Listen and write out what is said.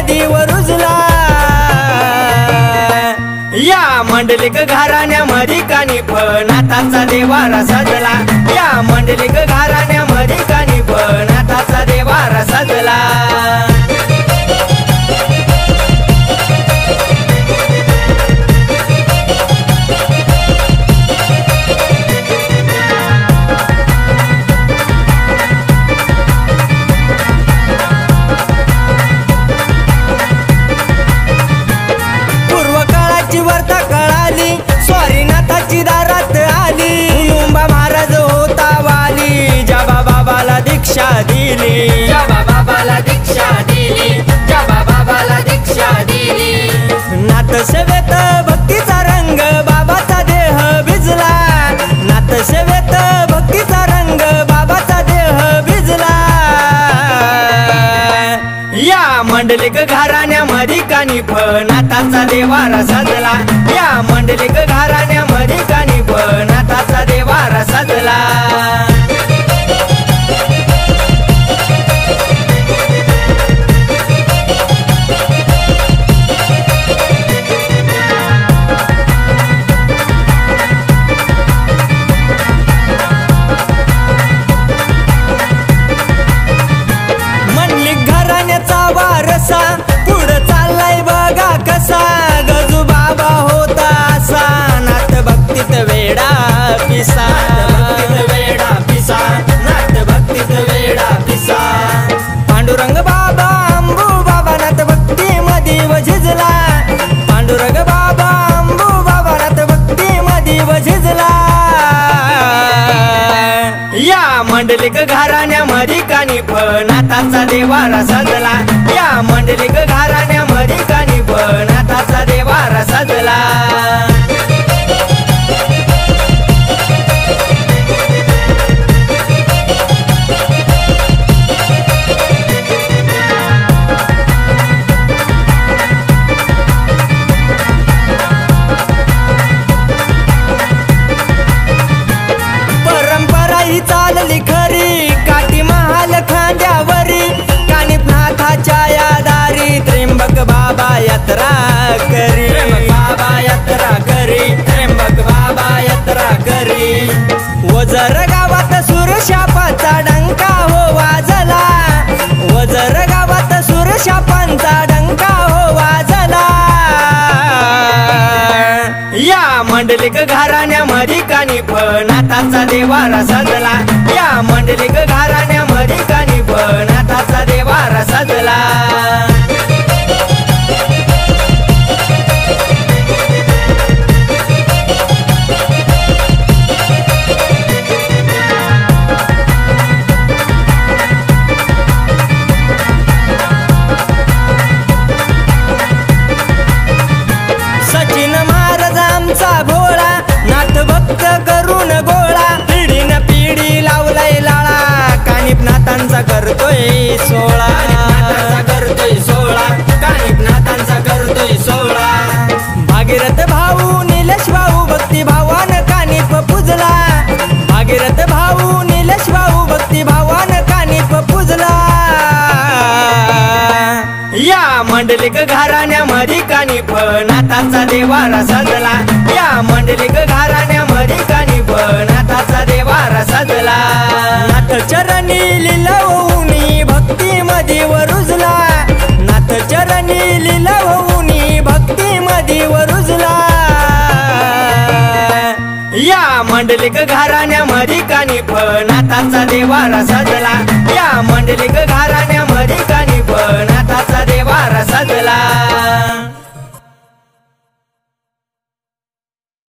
मधी रुजला। या मंडलिक घराण्यामध्ये कानी नाथाचा देवारा सजला। या मंडलिक घराण्यामध्ये कानी नाथाचा देवारा सजला। वर्ता कळाली स्वारीनाथाची दारात आली। मुनुंबा महाराज होता वाली, जाबा बाबाला दीक्षा दिली। जाबा बाबाला दीक्षा दिली। जाबा बाबाला दीक्षा दिली। नाथ सेवेत भक्तीचा रंग बाबाचा देह भिजला। नाथ सेवेत भक्तीचा रंग बाबाचा देह भिजला। या मंडलिक घराण्यामध्ये कानी नाथाचा देवारा सजला। या मंडलिक घराण्यामध्ये कानी नाथाचा देवारा सजला। वारसा पुढं चाललाय बघा कसा। गजू बाबा होता असा, नाथ भक्तीत वेडा पिसा। भक्तीत वेडा पिसा। नाथ भक्तीत वेडा पिसा। पांडुरंग बाबा अंबू बाबा नाथ भक्ती मध्ये झिजला। पांडुरंग बाबा अंबू बाबा नाथ भक्ती मध्ये झिजला। या मंडलिक घराण्यामध्ये कानी नाथाचा देवारा सजला। या मंडलिक घराण्यामध्ये कानी नाथाचा देवारा सजला। परंपरा ही चालली खरी, काठी महाल खांद्यावरी। नाथाच्या या दारी त्र्यंबक बाबा यात्रा करी। बाबा यात्रा करी। त्र्यंबक बाबा यात्रा करी। वजर गावात सुरशापाचा डंका हो वाजला। वजर गावात सुरशापांचा डंका हो वाजला। या मंडलिक घराण्यामध्ये कानी नाथाचा देवारा सजला। या मंडलिक घराण्यामध्ये कानी नाथाचा देवारा सजला। सचिन महाराज आमचा भोळा, नाथ भक्त करून गोळा। पिढीन पिढी लावलाय लाळा, कानिप नाथांचा करतोय सोळा। करतोय सोळा। कानिप नाथांचा करतोय सोळा। भागीरथ भाऊ निलेश भाऊ भक्ती भावान कानिप पूजला। भागीरथ भाऊ निलेश भाऊ भक्ती भावान कानिप पूजला। या मंडलिक घराण्यामध्ये कानी नाथाचा देवारा सजला। या मंडलिक घराण्यामध्ये कानी नाथाचा देवारा सजला। नाथ चरणी लीला होऊनी भक्ती मध्ये रुजला। नाथ चरणी लीला होऊनी भक्ती मध्ये रुजला। या मंडलिक घराण्यामध्ये कानी नाथाचा देवारा सजला। या मंडलिक घराण्यामध्ये कानी नाथाचा देवारा सजला।